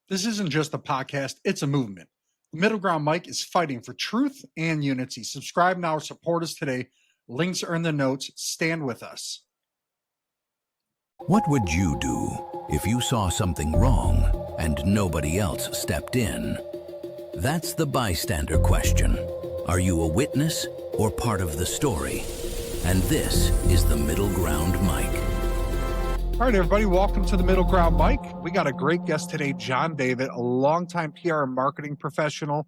This isn't just a podcast, it's a movement. The Middle Ground Mike is fighting for truth and unity. Subscribe now or support us today. Links are in the notes. Stand with us. What would you do if you saw something wrong and nobody else stepped in? That's the bystander question. Are you a witness or part of the story? And this is the Middle Ground Mike. All right, everybody, welcome to the Middle Ground Mike. We got a great guest today, John David, a longtime PR and marketing professional.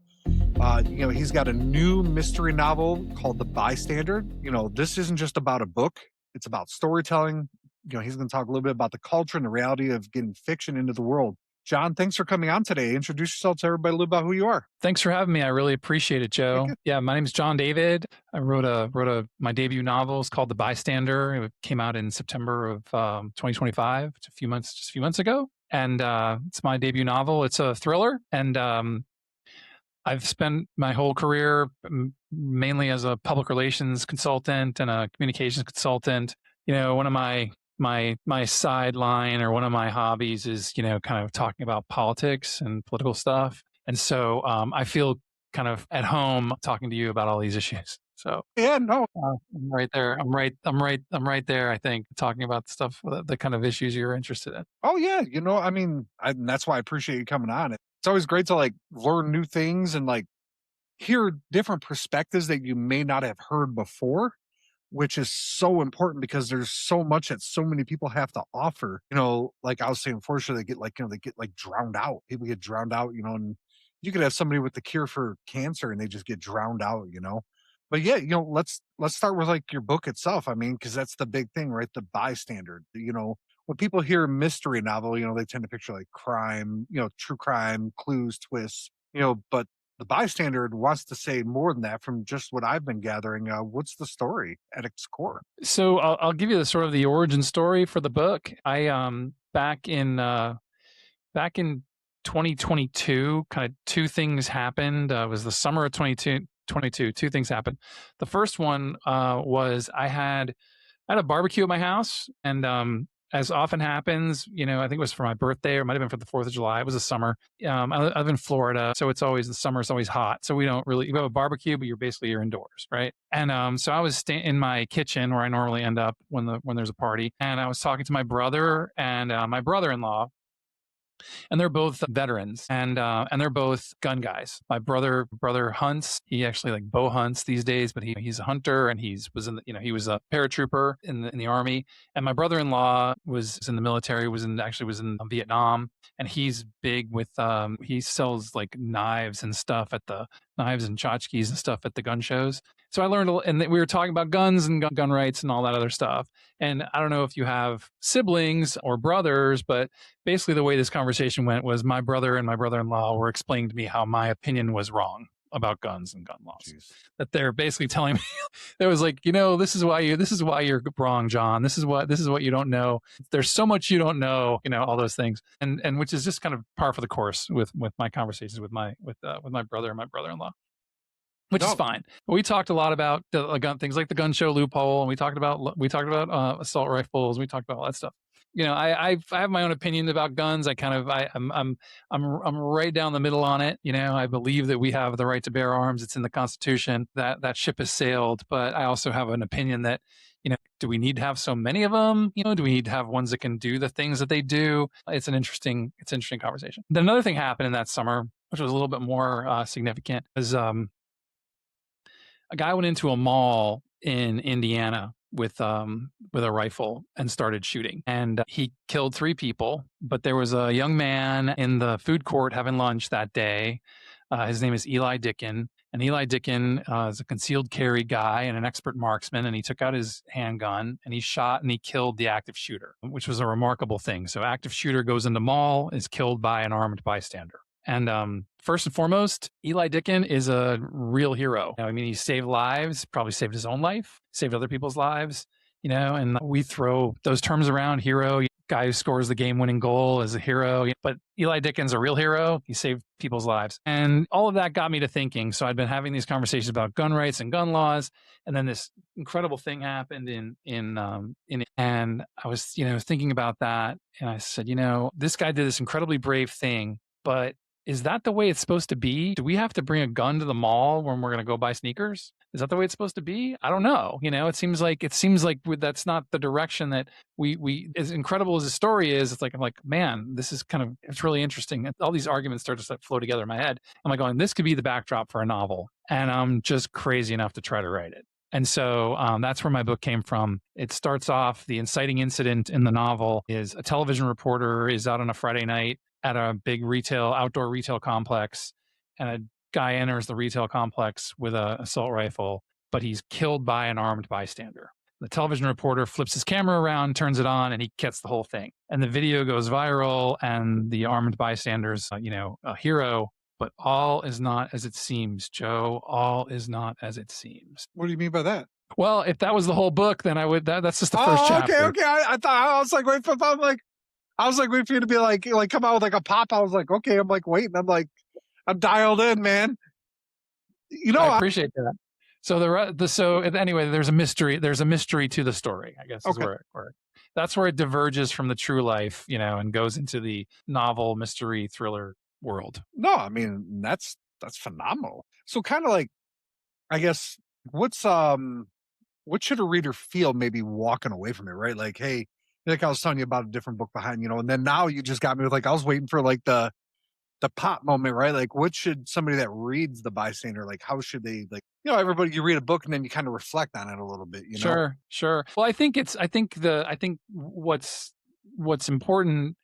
He's got a new mystery novel called The Bystander. This isn't just about a book. It's about storytelling. He's going to talk a little bit about the culture and the reality of getting fiction into the world. John, thanks for coming on today. Introduce yourself to everybody a little about who you are. Thanks for having me. I really appreciate it, Joe. Yeah, my name is John David. I wrote my debut novel. It's called The Bystander. It came out in September of 2025, just a few months ago. And it's my debut novel. It's a thriller. And I've spent my whole career mainly as a public relations consultant and a communications consultant. One of my sideline or one of my hobbies is, kind of talking about politics and political stuff. And so I feel kind of at home talking to you about all these issues. So yeah, no, I'm right there. I'm right there. I think talking about the stuff, the kind of issues you're interested in. Oh yeah. That's why I appreciate you coming on. It's always great to learn new things and hear different perspectives that you may not have heard before, which is so important because there's so much that so many people have to offer. Like I was saying, unfortunately, they get drowned out. People get drowned out, and you could have somebody with the cure for cancer and they just get drowned out, But yeah, let's start with your book itself. I mean, because that's the big thing, right? The bystander. When people hear mystery novel, they tend to picture crime, true crime, clues, twists, but the bystander wants to say more than that from just what I've been gathering. What's the story at its core? So I'll give you the origin story for the book. I back in 2022, kind of two things happened. It was the summer of 2022. Two things happened. The first one was I had a barbecue at my house, and as often happens, I think it was for my birthday or it might have been for the 4th of July. It was the summer. I live in Florida, so it's always the summer. It's always hot. So you have a barbecue, but you're indoors, right? And so I was in my kitchen where I normally end up when there's a party. And I was talking to my brother and my brother-in-law. And they're both veterans, and they're both gun guys. My brother hunts. He actually bow hunts these days, but he's a hunter, and he was a paratrooper in the army. And my brother-in-law was in the military. Was in Vietnam, and he's big with he sells knives and stuff at the knives and tchotchkes and stuff at the gun shows. So I learned, and we were talking about guns and gun rights and all that other stuff. And I don't know if you have siblings or brothers, but basically the way this conversation went was my brother and my brother-in-law were explaining to me how my opinion was wrong about guns and gun laws. Jeez. That they're basically telling me, it was this is why you're wrong, John. This is what you don't know. There's so much you don't know, all those things. And which is just kind of par for the course with my conversations with my brother and my brother-in-law. Which is fine. We talked a lot about the gun things like the gun show loophole, and we talked about assault rifles. We talked about all that stuff. I have my own opinion about guns. I'm right down the middle on it. I believe that we have the right to bear arms. It's in the Constitution. That ship has sailed. But I also have an opinion that, do we need to have so many of them? Do we need to have ones that can do the things that they do? It's an interesting conversation. Then another thing happened in that summer, which was a little bit more significant, is a guy went into a mall in Indiana with a rifle and started shooting, and he killed 3 people. But there was a young man in the food court having lunch that day. His name is Eli Dickin, and Eli Dickin is a concealed carry guy and an expert marksman. And he took out his handgun and he shot and he killed the active shooter, which was a remarkable thing. So active shooter goes into mall, is killed by an armed bystander. And first and foremost, Eli Dickin is a real hero. He saved lives, probably saved his own life, saved other people's lives, and we throw those terms around. Hero, guy who scores the game-winning goal is a hero. But Eli Dickin's a real hero. He saved people's lives. And all of that got me to thinking. So I'd been having these conversations about gun rights and gun laws. And then this incredible thing happened and I was, thinking about that. And I said, this guy did this incredibly brave thing but is that the way it's supposed to be? Do we have to bring a gun to the mall when we're going to go buy sneakers? Is that the way it's supposed to be? I don't know. It seems like that's not the direction that we as incredible as the story is. It's like I'm like, man, this is it's really interesting. All these arguments start to flow together in my head. I'm like going, this could be the backdrop for a novel, and I'm just crazy enough to try to write it. And so that's where my book came from. It starts off, the inciting incident in the novel is a television reporter is out on a Friday night at a big outdoor retail complex, and a guy enters the retail complex with an assault rifle, but he's killed by an armed bystander. The television reporter flips his camera around, turns it on, and he gets the whole thing. And the video goes viral, and the armed bystander's, a hero. But all is not as it seems, Joe. All is not as it seems. What do you mean by that? Well, if that was the whole book, then I would. That's just the first chapter. Okay. I thought I was like, wait for you to be like come out with like a pop. I was like, okay. I'm like waiting. I'm dialed in, man. I appreciate that. So anyway, there's a mystery. There's a mystery to the story, I guess. Okay. Is where that's where it diverges from the true life, and goes into the novel mystery thriller world. No, I mean that's phenomenal. So kind of like, I guess, what should a reader feel maybe walking away from it, right? Like, hey, like I was telling you about a different book behind, and then now you just got me with like, I was waiting for like the pop moment, right? Like, what should somebody that reads The Bystander, like, how should they, like, everybody, you read a book and then you kind of reflect on it a little bit, Sure. Well, I think what's important,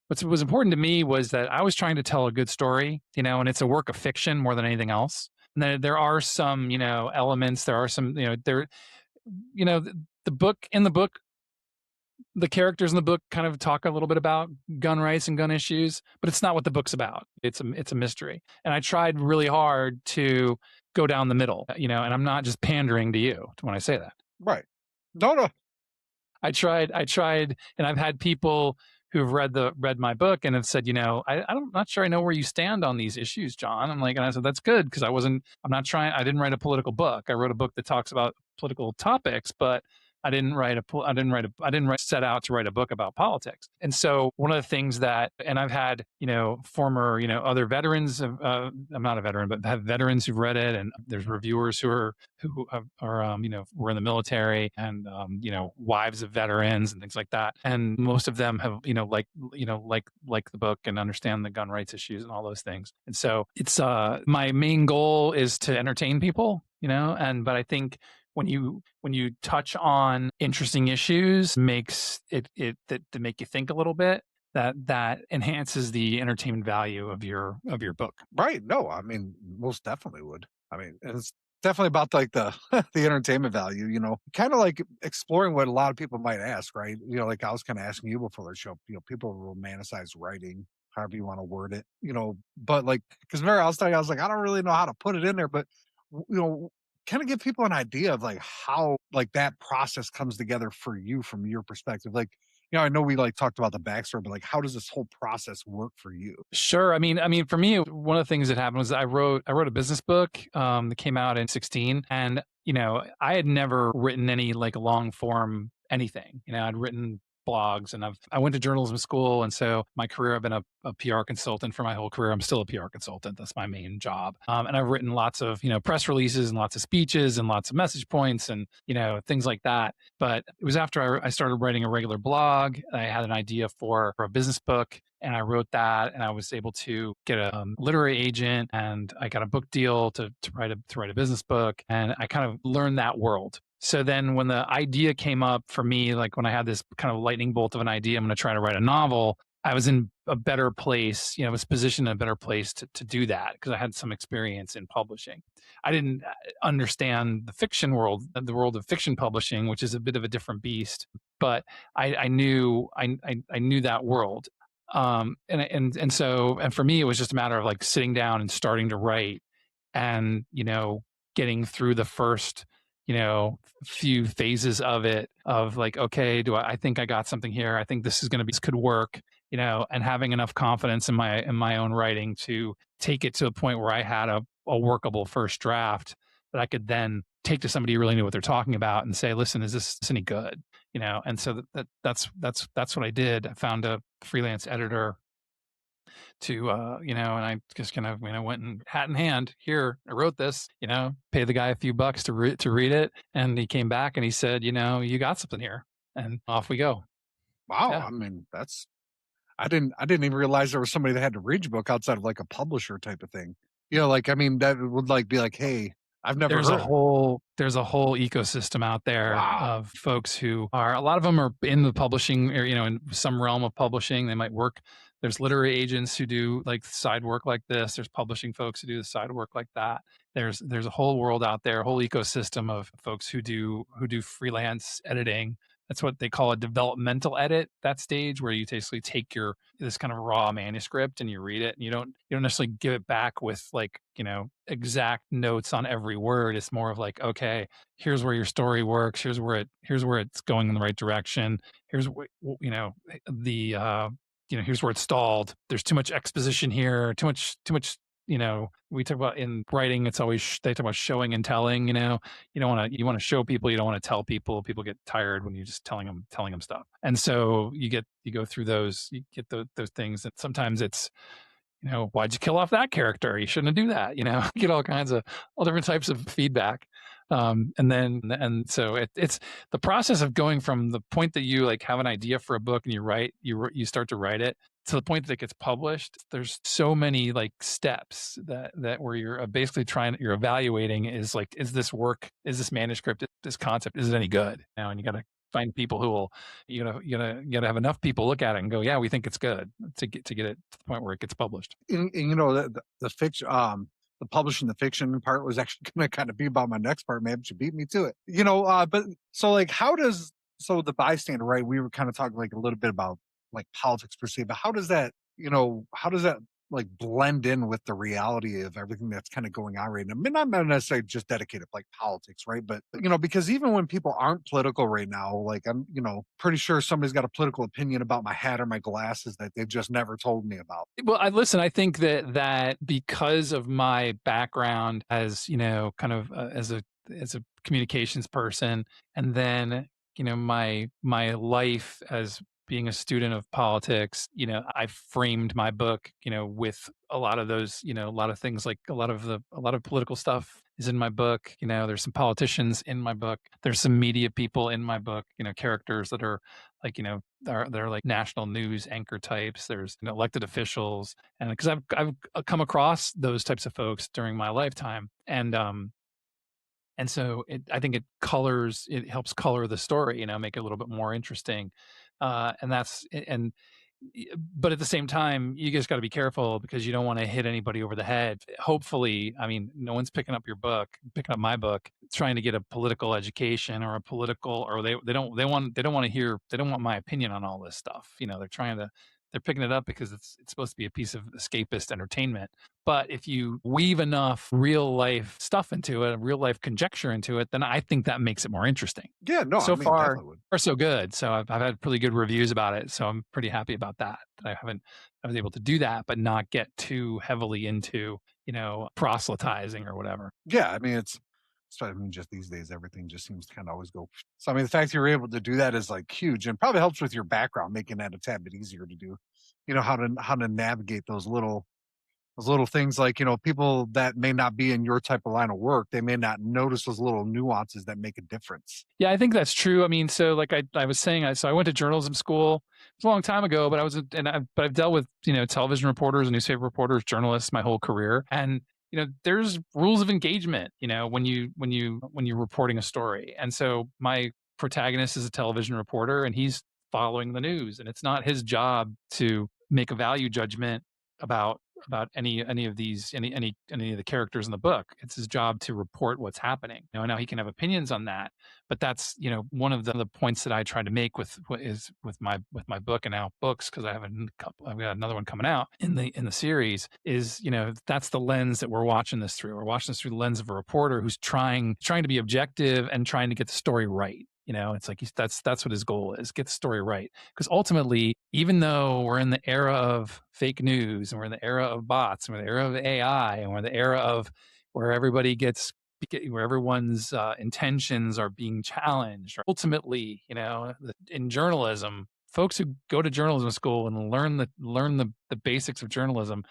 what was important to me was that I was trying to tell a good story, and it's a work of fiction more than anything else. And there are some, elements, there are some, the book, the characters in the book kind of talk a little bit about gun rights and gun issues, but it's not what the book's about. It's a mystery. And I tried really hard to go down the middle, and I'm not just pandering to you when I say that. Right. No. I tried, and I've had people who've read my book and have said, I'm not sure I know where you stand on these issues, John. I'm like, and I said, that's good, because I didn't write a political book. I wrote a book that talks about political topics, but I didn't set out to write a book about politics. And so one of the things and I've had, former, other veterans of, I'm not a veteran, but have veterans who've read it. And there's reviewers who are were in the military, and, wives of veterans and things like that. And most of them have, like the book and understand the gun rights issues and all those things. And so it's, my main goal is to entertain people, but I think when you touch on interesting issues, makes it to make you think a little bit, that enhances the entertainment value of your book. Right. No, I mean, most definitely would. I mean, and it's definitely about like the the entertainment value, kind of like exploring what a lot of people might ask, right? Like I was kind of asking you before the show, people romanticize writing, however you want to word it, but like, because Mary, I was telling you, I was like, I don't really know how to put it in there, but kind of give people an idea of like how like that process comes together for you from your perspective. Like, I know we like talked about the backstory, but like, how does this whole process work for you? Sure. I mean, for me, one of the things that happened was I wrote a business book that came out in 2016, and I had never written any like long form anything. I'd written blogs, and I went to journalism school, and so my career, I've been a PR consultant for my whole career. I'm still a PR consultant. That's my main job. And I've written lots of press releases and lots of speeches and lots of message points and things like that. But it was after I started writing a regular blog, I had an idea for a business book, and I wrote that, and I was able to get a literary agent, and I got a book deal to write a business book, and I kind of learned that world. So then when the idea came up for me, like when I had this kind of lightning bolt of an idea, I'm going to try to write a novel, I was in a better place, was positioned in a better place to do that, because I had some experience in publishing. I didn't understand the fiction world, the world of fiction publishing, which is a bit of a different beast, but I knew that world. And for me, it was just a matter of like sitting down and starting to write, and, getting through the first, few phases of it, of like, okay, I think I got something here. I think this could work, and having enough confidence in my own writing to take it to a point where I had a workable first draft that I could then take to somebody who really knew what they're talking about and say, listen, is this any good? And so that's what I did. I found a freelance editor to and I just kind of went and hat in hand, here, I wrote this, pay the guy a few bucks to read it, and he came back and he said, you got something here, and off we go. Wow. Yeah. I mean, that's I didn't even realize there was somebody that had to read your book outside of like a publisher type of thing. Like I mean, that would like be like, hey, I've never There's a heard. whole there's a whole ecosystem out there Wow. of folks who are, a lot of them are in the publishing, or in some realm of publishing. They might work. There's literary agents who do like side work like this. There's publishing folks who do the side work like that. There's a whole world out there, a whole ecosystem of folks who do freelance editing. That's what they call a developmental edit, that stage where you basically take this kind of raw manuscript and you read it, and you don't necessarily give it back with like, exact notes on every word. It's more of like, okay, here's where your story works. Here's where it's going in the right direction. Here's what, the, here's where it's stalled. There's too much exposition here, too much, we talk about in writing, it's always, they talk about showing and telling, you want to show people, you don't want to tell people. People get tired when you're just telling them stuff. And so you go through those, you get those things. And sometimes it's, why'd you kill off that character? You shouldn't do that. You get all different types of feedback. And so it's the process of going from the point that you like have an idea for a book and you start to write it to the point that it gets published. There's so many like steps that where you're basically you're evaluating, is like, is this manuscript, this concept, is it any good? And you got to find people who will, you gotta have enough people look at it and go, yeah, we think it's good, to get it to the point where it gets published. And the fiction, the publishing the fiction part was actually going to kind of be about my next part, man. But you beat me to it. But so like, the bystander, right? We were kind of talking like a little bit about like politics per se, but how does that like blend in with the reality of everything that's kind of going on right now? I mean, not necessarily just dedicated like politics, right? But because even when people aren't political right now, like I'm, pretty sure somebody's got a political opinion about my hat or my glasses that they've just never told me about. Well, I think that because of my background as, kind of as a communications person, and then, my life as being a student of politics, I framed my book, with a lot of those, a lot of things, like a lot of political stuff is in my book. There's some politicians in my book. There's some media people in my book, characters that are like, they're like national news anchor types. There's elected officials. And because I've come across those types of folks during my lifetime. And so I think it helps color the story, make it a little bit more interesting. But at the same time, you just got to be careful, because you don't want to hit anybody over the head. Hopefully, I mean, no one's picking up my book, trying to get a political education or they don't want my opinion on all this stuff. They're picking it up because it's supposed to be a piece of escapist entertainment. But if you weave enough real life stuff into it, real life conjecture into it, then I think that makes it more interesting. Yeah, no, So I mean, far, definitely would. so good. So I've had pretty good reviews about it. So I'm pretty happy about that. I was able to do that, but not get too heavily into, proselytizing or whatever. Yeah, I mean, just these days, everything just seems to kind of always go. So, I mean, the fact you're able to do that is like huge, and probably helps with your background, making that a tad bit easier to do. How to navigate those little things, like people that may not be in your type of line of work, they may not notice those little nuances that make a difference. Yeah, I think that's true. I mean, so like I was saying, I went to journalism school. It's a long time ago, but I've dealt with, television reporters and newspaper reporters, journalists my whole career. And, there's rules of engagement, when you're reporting a story. And so my protagonist is a television reporter, and he's following the news, and it's not his job to make a value judgment about any of the characters in the book. It's his job to report what's happening. Now he can have opinions on that, but that's one of the points that I try to make with my book, and now books, because I've got another one coming out in the series, is that's the lens that we're watching this through. We're watching this through the lens of a reporter who's trying to be objective and trying to get the story right. It's like that's what his goal is: get the story right. Because ultimately, even though we're in the era of fake news, and we're in the era of bots, and we're in the era of AI, and we're in the era of where everyone's intentions are being challenged, ultimately, in journalism, folks who go to journalism school and learn the basics of journalism,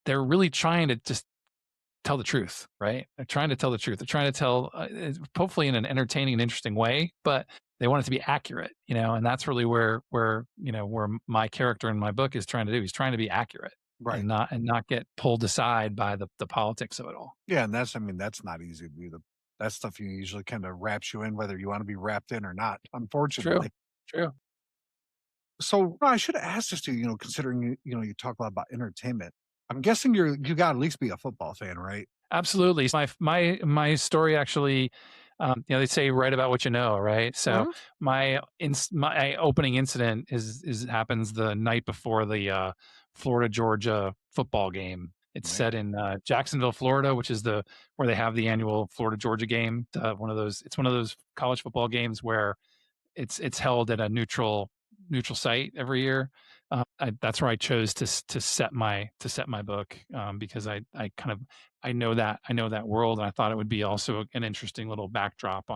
they're really trying to just tell the truth, right? They're trying to tell the truth. They're trying to tell, hopefully in an entertaining and interesting way, but they want it to be accurate, and that's really where my character in my book is trying to do. He's trying to be accurate Right. and not get pulled aside by the politics of it all. Yeah, and that's I mean, that's not easy to do. That stuff you usually kind of wraps you in whether you want to be wrapped in or not, True, unfortunately. true. So I should have asked this to you, considering you talk a lot about entertainment. I'm guessing you got to at least be a football fan, right? Absolutely. My story actually, they say write about what you know, right? So Mhm. my opening incident is happens the night before the Florida Georgia football game. It's Right. set in Jacksonville, Florida, which is where they have the annual Florida Georgia game. It's one of those college football games where it's held at a neutral site every year. That's where I chose to set my book, because I know that world, and I thought it would be also an interesting little backdrop,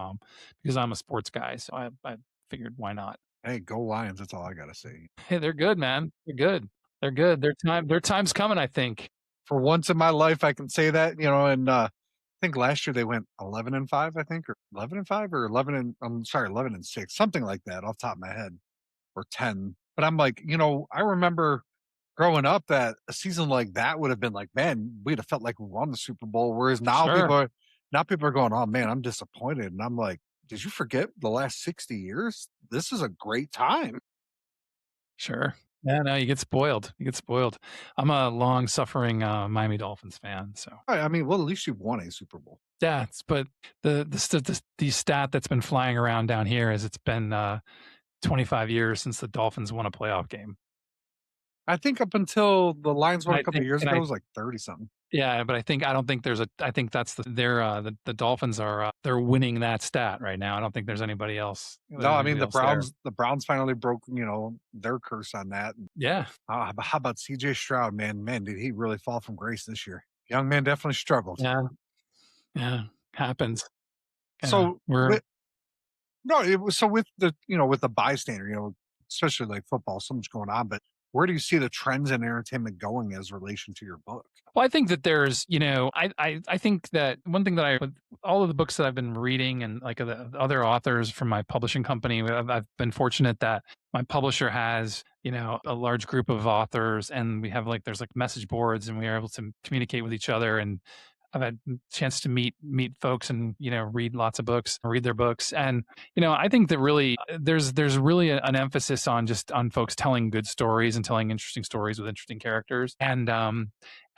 because I'm a sports guy, so I figured why not. Hey, go Lions! That's all I gotta say. Hey, they're good, man. They're good. They're good. Their time's coming, I think. For once in my life, I can say that. And I think last year they went 11-5, I think, or 11-5, or 11-6, something like that, off the top of my head, or 10. But I'm like, I remember growing up that a season like that would have been like, man, we'd have felt like we won the Super Bowl. Whereas Sure, now people are going, oh man, I'm disappointed. And I'm like, did you forget the last 60 years? This is a great time. sure. Yeah, no, you get spoiled. You get spoiled. I'm a long-suffering Miami Dolphins fan, so I mean, well, at least you've won a Super Bowl. yeah. But the stat that's been flying around down here is it's been 25 years since the Dolphins won a playoff game. I think up until the Lions And won a I couple think, of years and ago, it I was like 30 something. yeah, but I think that's the Dolphins are they're winning that stat right now. I don't think there's anybody else. No, There's I mean anybody else there. The Browns finally broke, their curse on that. Yeah, How about CJ Stroud, man? Man, did he really fall from grace this year? Young man definitely struggled. yeah, yeah. Happens. Yeah, So we're with no, it was so with with the bystander, especially like football, so much going on. But where do you see the trends in entertainment going as relation to your book? Well, I think that there's, I think that one thing that with all of the books that I've been reading and like the other authors from my publishing company, I've been fortunate that my publisher has, a large group of authors, and there's like message boards, and we are able to communicate with each other. And I've had a chance to meet folks and read lots of books, read their books, and I think that really there's really an emphasis on just on folks telling good stories and telling interesting stories with interesting characters, and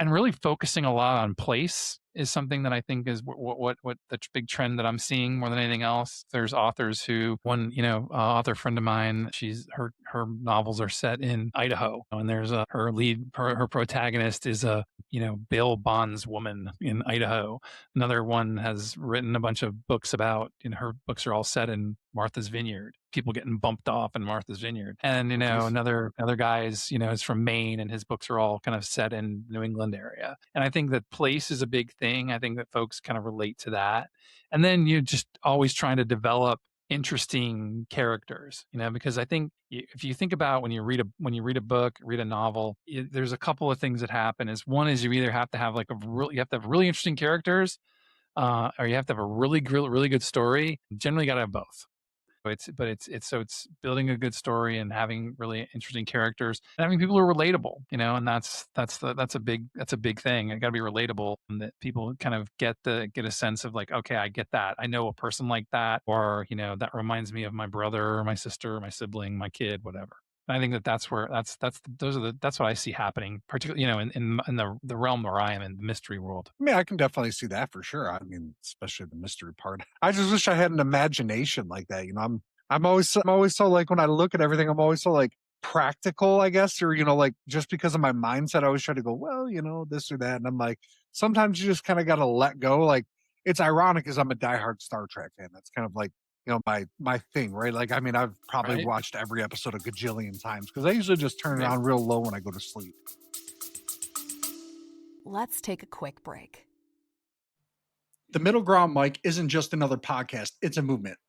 really focusing a lot on place is something that I think is what the big trend that I'm seeing more than anything else. There's authors who author friend of mine, her novels are set in Idaho, and there's her protagonist is a bail bondswoman in Idaho. Another one has written a bunch of books about, her books are all set in Martha's Vineyard, people getting bumped off in Martha's Vineyard. And, Jeez. another guy is from Maine, and his books are all kind of set in New England area. And I think that place is a big thing. I think that folks kind of relate to that. And then you're just always trying to develop interesting characters, because I think if you think about when you read a book, read a novel, there's a couple of things that happen. One is you either have to have you have to have really interesting characters, or you have to have a really good story. Generally, you got to have both. It's building a good story and having really interesting characters and having people who are relatable, and that's a big thing. It got to be relatable, and that people kind of get a sense of like, okay, I get that. I know a person like that, or that reminds me of my brother or my sister or my sibling, my kid, whatever. And I think that's what I see happening, particularly in the realm where I am in the mystery world. I mean, I can definitely see that for sure. I mean, especially the mystery part. I just wish I had an imagination like that. I'm always so like when I look at everything, I'm always so like practical, I guess, or like just because of my mindset, I always try to go, well, this or that. And I'm like, sometimes you just kind of gotta let go. Like it's ironic because I'm a diehard Star Trek fan. That's kind of like, my thing, right? Like, I mean, I've probably Right. watched every episode a gajillion times because I usually just turn it Right. on real low when I go to sleep. Let's take a quick break. The Middle Ground Mike isn't just another podcast, it's a movement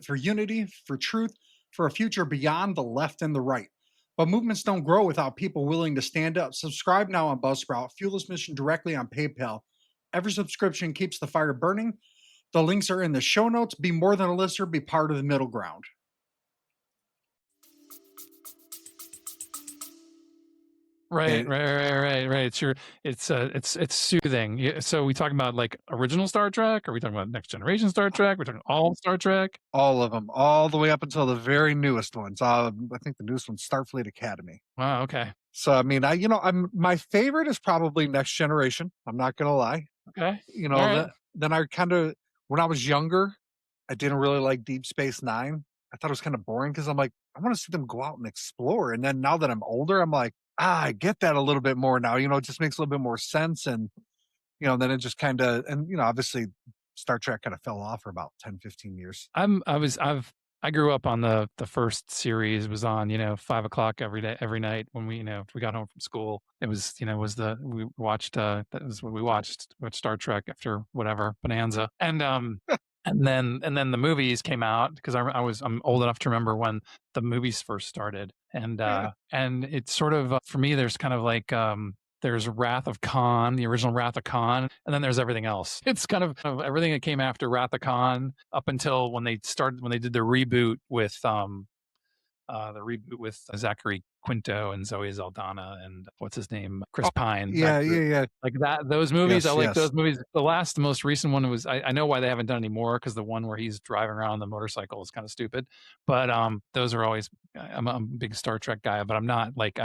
for unity, for truth, for a future beyond the left and the right. But movements don't grow without people willing to stand up. Subscribe now on Buzzsprout. Fuel this mission directly on PayPal. Every subscription keeps the fire burning. The links are in the show notes. Be more than a listener, be part of the middle ground. Right, And right. It's soothing. So we talking about like original Star Trek? Are we talking about next generation Star Trek? We're talking all Star Trek? all of them, all the way up until the very newest ones. I think the newest one's Starfleet Academy. Wow. Okay. So I mean, I'm my favorite is probably Next Generation. I'm not gonna lie. Okay. You All know, right. then I kind of when I was younger, I didn't really like Deep Space Nine. I thought it was kind of boring because I'm like, I want to see them go out and explore. And then now that I'm older, I'm like, I get that a little bit more now. You know, it just makes a little bit more sense. And then it just kind of, and obviously Star Trek kind of fell off for about 10, 15 years. I grew up on the first series. It was on 5 o'clock every night when if we got home from school. It was we watched that was what we watched Star Trek after whatever Bonanza. And then the movies came out because I'm old enough to remember when the movies first started. And Yeah. and it's sort of for me there's kind of like there's Wrath of Khan, the original Wrath of Khan, and then there's everything else. It's kind of everything that came after Wrath of Khan up until when they did the reboot with Zachary Quinto and Zoe Saldana and what's his name, Chris Pine. Yeah, yeah. Like that, those movies. Yes, I like yes. those movies. The most recent one was I know why they haven't done any more because the one where he's driving around on the motorcycle is kind of stupid. But those are always. I'm a big Star Trek guy, but I'm not like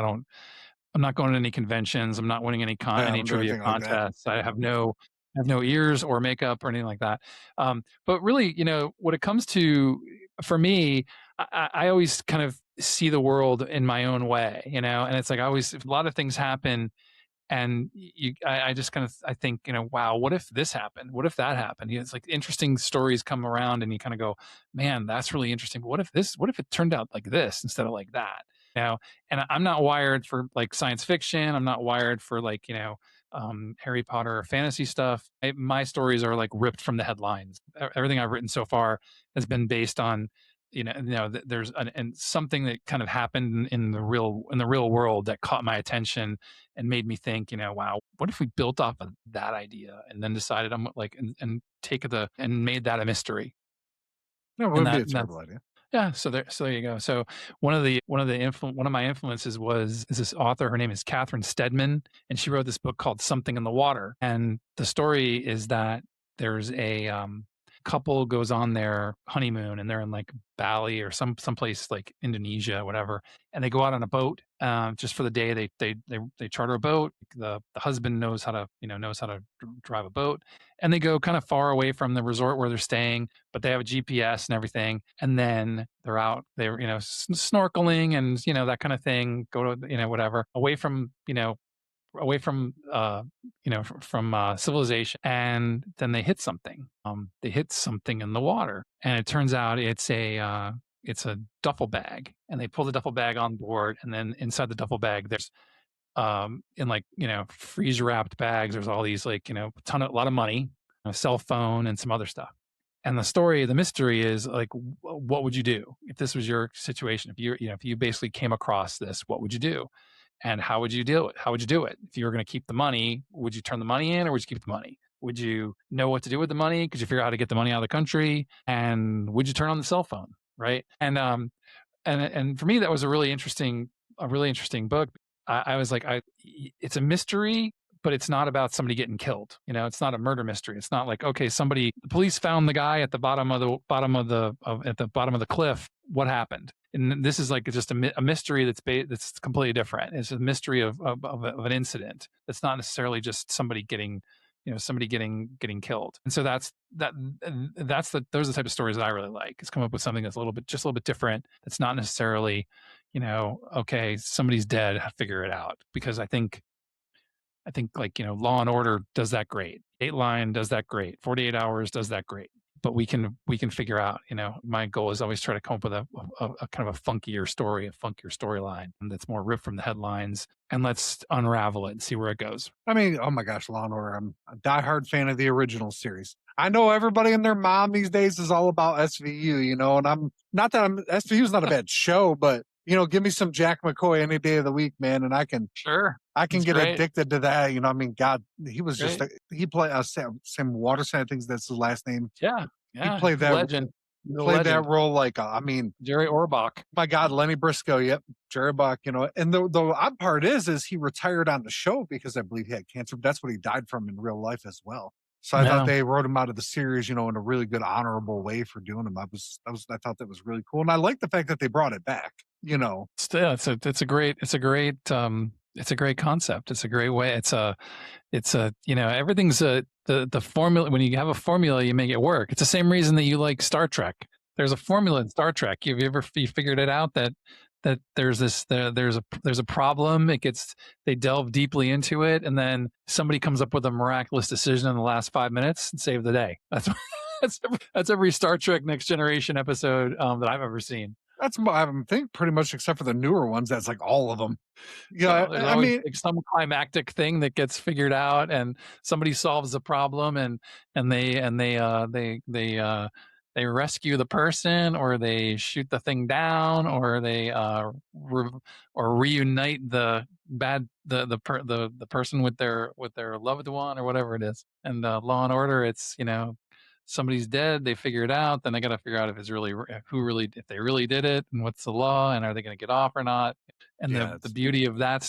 I'm not going to any conventions. I'm not winning any I any don't do trivia anything like that. contests. I have no ears or makeup or anything like that. But really, when it comes to for me, I always kind of see the world in my own way, and it's like I always a lot of things happen and I just kind of I think wow, what if this happened, what if that happened, it's like interesting stories come around and you kind of go, man, that's really interesting, but what if it turned out like this instead of like that, and I'm not wired for like science fiction, I'm not wired for like Harry Potter or fantasy stuff. My stories are like ripped from the headlines. Everything I've written so far has been based on there's and something that kind of happened in the real world that caught my attention and made me think, wow, what if we built off of that idea and then decided I'm like and made that a mystery. No, it And wouldn't be a that's terrible idea. yeah, so there you go. So one of my influences is this author. Her name is Catherine Stedman, and she wrote this book called Something in the Water. And the story is that there's a couple goes on their honeymoon, and they're in like Bali or someplace like Indonesia, whatever, and they go out on a boat just for the day. They charter a boat. The husband knows how to drive a boat, and they go kind of far away from the resort where they're staying, but they have a GPS and everything. And then they're out, they're, snorkeling and, that kind of thing, go to, whatever, away from, civilization. And then they hit something. They hit something in the water. And it turns out it's a duffel bag. And they pull the duffel bag on board. And then inside the duffel bag, there's, in like, freeze wrapped bags, there's all these like, a lot of money, a cell phone and some other stuff. And the mystery is like, what would you do if this was your situation? If you basically came across this, what would you do? And how would you do it? If you were going to keep the money, would you turn the money in or would you keep the money? Would you know what to do with the money? Could you figure out how to get the money out of the country? And would you turn on the cell phone? Right. And for me, that was a really interesting book. I was like, it's a mystery, but it's not about somebody getting killed. It's not a murder mystery. It's not like, okay, the police found the guy at the bottom of the cliff. What happened? And this is like just a mystery that's completely different. It's a mystery of an incident. It's not necessarily just somebody getting getting killed. And so those are the type of stories that I really like. It's come up with something that's a little bit different. That's not necessarily, okay, somebody's dead, figure it out. Because I think like, Law and Order does that great. Dateline does that great. 48 Hours does that great. but we can figure out. My goal is always try to come up with a kind of a funkier story, a funkier storyline that's more ripped from the headlines, and let's unravel it and see where it goes. I mean, oh my gosh, Law and Order. I'm a diehard fan of the original series. I know everybody and their mom these days is all about SVU, and I'm not that SVU is not a bad show, but give me some Jack McCoy any day of the week, man, and I can Sure, I can it's get great. addicted to that. I mean, God, he was just Great. he played Sam Waterston. I think that's his last name. Yeah, He yeah, played the that legend, the played that legend, role like I mean, Jerry Orbach. my God, Lenny Briscoe, yep, Jerry Buck, and the odd part is he retired on the show because I believe he had cancer. But that's what he died from in real life as well. So I thought No, they wrote him out of the series, in a really good, honorable way for doing him. I thought that was really cool, and I like the fact that they brought it back. still, it's a great concept. It's a great way. It's a everything's the formula. When you have a formula, you make it work. It's the same reason that you like Star Trek. There's a formula in Star Trek. You figured it out that there's a problem. They delve deeply into it, and then somebody comes up with a miraculous decision in the last 5 minutes and save the day. That's every Star Trek Next Generation episode that I've ever seen. I think pretty much except for the newer ones, that's like all of them. Yeah, So there's I always mean, like some climactic thing that gets figured out, and somebody solves the problem, and they rescue the person, or they shoot the thing down, or they or reunite the person with their loved one, or whatever it is. And Law and Order, it's somebody's dead, they figure it out, then they got to figure out if they really did it, and what's the law, and are they going to get off or not. And yeah, the beauty of that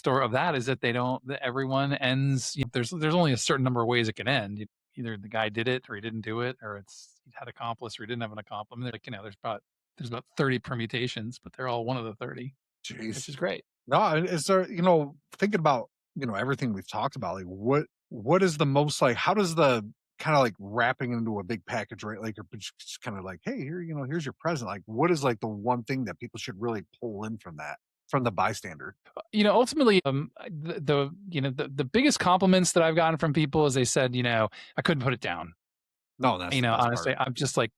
is that they don't that everyone ends, there's only a certain number of ways it can end. Either the guy did it, or he didn't do it, or he had accomplice, or he didn't have an accomplice. I mean, there's about 30 permutations, but they're all one of the 30, which jeez. is great. No, is there, thinking about, everything we've talked about, like what is the most like, how does the kind of like wrapping into a big package, right? Like, or just kind of like, hey, here, here's your present. Like, what is like the one thing that people should really pull in from the bystander? Ultimately, the biggest compliments that I've gotten from people is they said, I couldn't put it down. No, that's the best Honestly, part. I'm just like,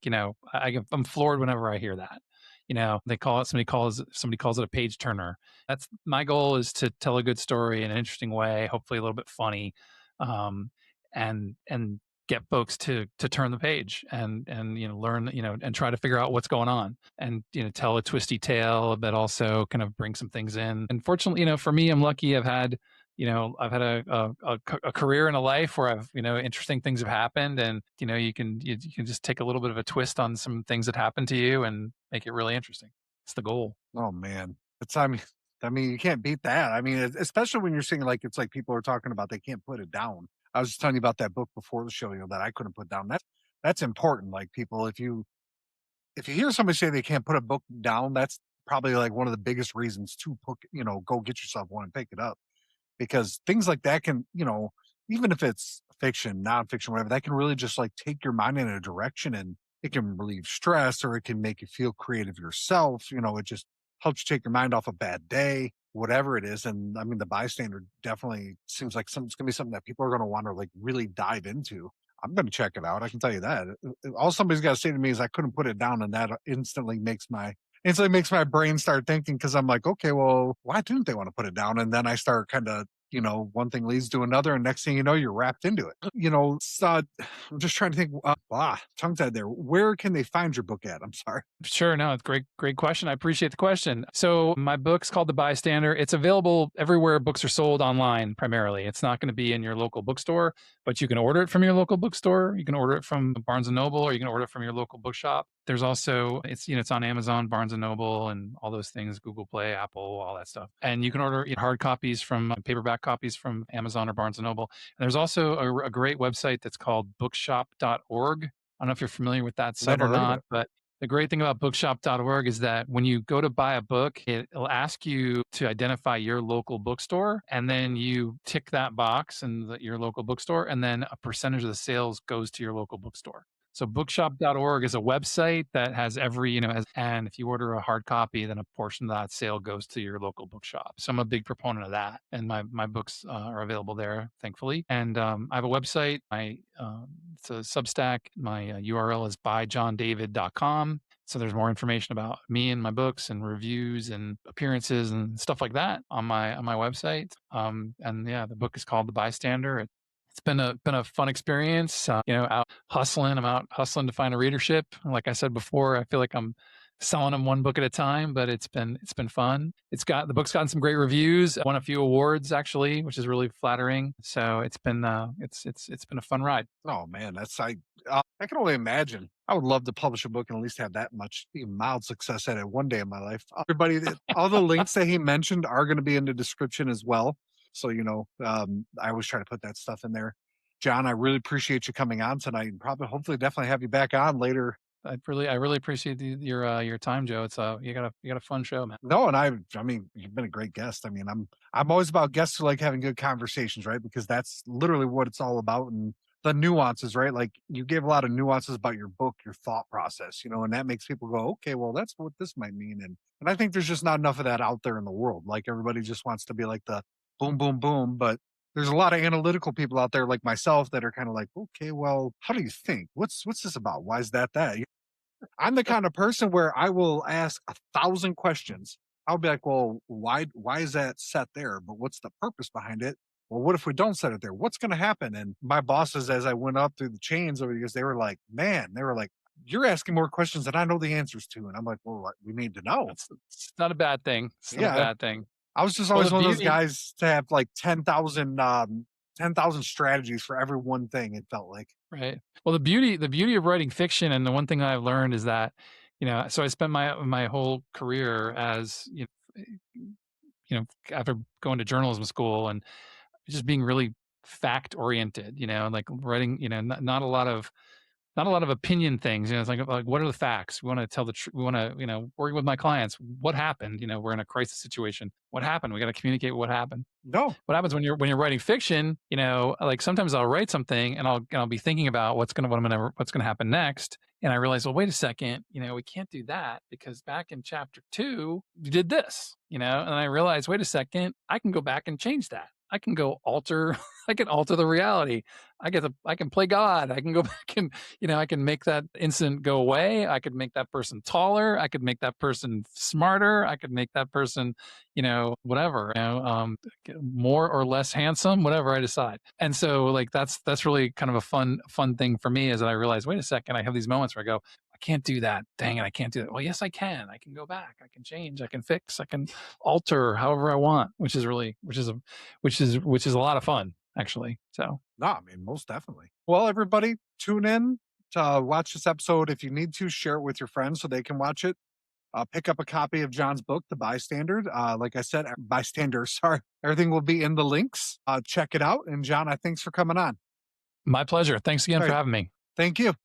I'm floored whenever I hear that. Somebody calls it a page turner. That's my goal, is to tell a good story in an interesting way, hopefully a little bit funny, and get folks to turn the page and learn, and try to figure out what's going on, and tell a twisty tale, but also kind of bring some things in. And fortunately, for me, I'm lucky. I've had a career and a life where I've, interesting things have happened, and you can just take a little bit of a twist on some things that happened to you and make it really interesting. It's the goal. Oh man, it's I mean, you can't beat that. I mean, especially when you're seeing like it's like people are talking about they can't put it down. I was just telling you about that book before the show, that I couldn't put down. That's important. Like people, if you hear somebody say they can't put a book down, that's probably like one of the biggest reasons to go get yourself one and pick it up, because things like that can, even if it's fiction, nonfiction, whatever, that can really just like take your mind in a direction, and it can relieve stress, or it can make you feel creative yourself. It just helps you take your mind off a bad day, whatever it is. And I mean, the bystander definitely seems like it's going to be something that people are going to want to like really dive into. I'm going to check it out. I can tell you that. All somebody's got to say to me is I couldn't put it down, and that instantly makes my brain start thinking, because I'm like, okay, well, why didn't they want to put it down? And then I start kind of, one thing leads to another, and next thing you know, you're wrapped into it. I'm just trying to think. Tongue tied there. Where can they find your book at? I'm sorry. Sure. No, it's great question. I appreciate the question. So my book's called The Bystander. It's available everywhere books are sold online, primarily. It's not going to be in your local bookstore, but you can order it from your local bookstore. You can order it from Barnes & Noble, or you can order it from your local bookshop. There's also, it's on Amazon, Barnes & Noble, and all those things, Google Play, Apple, all that stuff. And you can order hard copies paperback copies from Amazon or Barnes & Noble. And there's also a great website that's called bookshop.org. I don't know if you're familiar with that site Never or heard of not, it. but the great thing about bookshop.org is that when you go to buy a book, it'll ask you to identify your local bookstore, and then you tick that box in your local bookstore, and then a percentage of the sales goes to your local bookstore. So bookshop.org is a website that has every, and if you order a hard copy, then a portion of that sale goes to your local bookshop. So I'm a big proponent of that. And my books are available there, thankfully. And I have a website. It's a Substack. My URL is byjohndavid.com. So there's more information about me and my books and reviews and appearances and stuff like that on my website. And yeah, the book is called The Bystander. It's been a fun experience. Out hustling. I'm out hustling to find a readership. Like I said before, I feel like I'm selling them one book at a time, but it's been fun. The book's gotten some great reviews. Won a few awards actually, which is really flattering. So it's been it's been a fun ride. Oh man, I can only imagine. I would love to publish a book and at least have that much mild success at it one day in my life. Everybody, all the links that he mentioned are going to be in the description as well. So I always try to put that stuff in there. John, I really appreciate you coming on tonight, and hopefully, definitely have you back on later. I really appreciate your time, Joe. It's you got a fun show, man. No, and I mean, you've been a great guest. I mean, I'm always about guests who like having good conversations, right? Because that's literally what it's all about, and the nuances, right? Like you gave a lot of nuances about your book, your thought process, and that makes people go, okay, well, that's what this might mean, and I think there's just not enough of that out there in the world. Like everybody just wants to be like the boom, boom, boom, but there's a lot of analytical people out there like myself that are kind of like, okay, well, how do you think? What's this about? Why is that? I'm the kind of person where I will ask 1,000 questions. I'll be like, well, why is that set there? But what's the purpose behind it? Well, what if we don't set it there? What's going to happen? And my bosses, as I went up through the chains over the years, they were like, you're asking more questions than I know the answers to. And I'm like, well, we need to know. It's not a bad thing. It's not a bad thing. I was just always one of those guys to have like 10,000 strategies for every one thing, it felt like. Right. Well, the beauty of writing fiction, and the one thing I've learned is that, so I spent my whole career as, after going to journalism school and just being really fact oriented, like writing, not a lot of opinion things. It's like what are the facts? We want to tell the truth. We want to, working with my clients. What happened? We're in a crisis situation. What happened? We got to communicate what happened. No. What happens when you're writing fiction? Like sometimes I'll write something and I'll be thinking about what's gonna happen next, and I realize, well, wait a second, we can't do that because back in chapter 2 you did this, and I realize, wait a second, I can go back and change that. I can go alter. I can alter the reality. I can play God. I can go back and, I can make that incident go away. I could make that person taller. I could make that person smarter. I could make that person, whatever, more or less handsome, whatever I decide. And so like, that's really kind of a fun thing for me, is that I realize, wait a second, I have these moments where I go, I can't do that. Dang it, I can't do that. Well, yes, I can. I can go back. I can change. I can fix. I can alter however I want, which is a lot of fun, actually. So no, I mean, most definitely. Well, everybody, tune in to watch this episode. If you need to, share it with your friends so they can watch it. Pick up a copy of John's book, The Bystander. Like I said, Bystander, sorry. Everything will be in the links. Check it out. And John, thanks for coming on. My pleasure. Thanks again for having me. Thank you.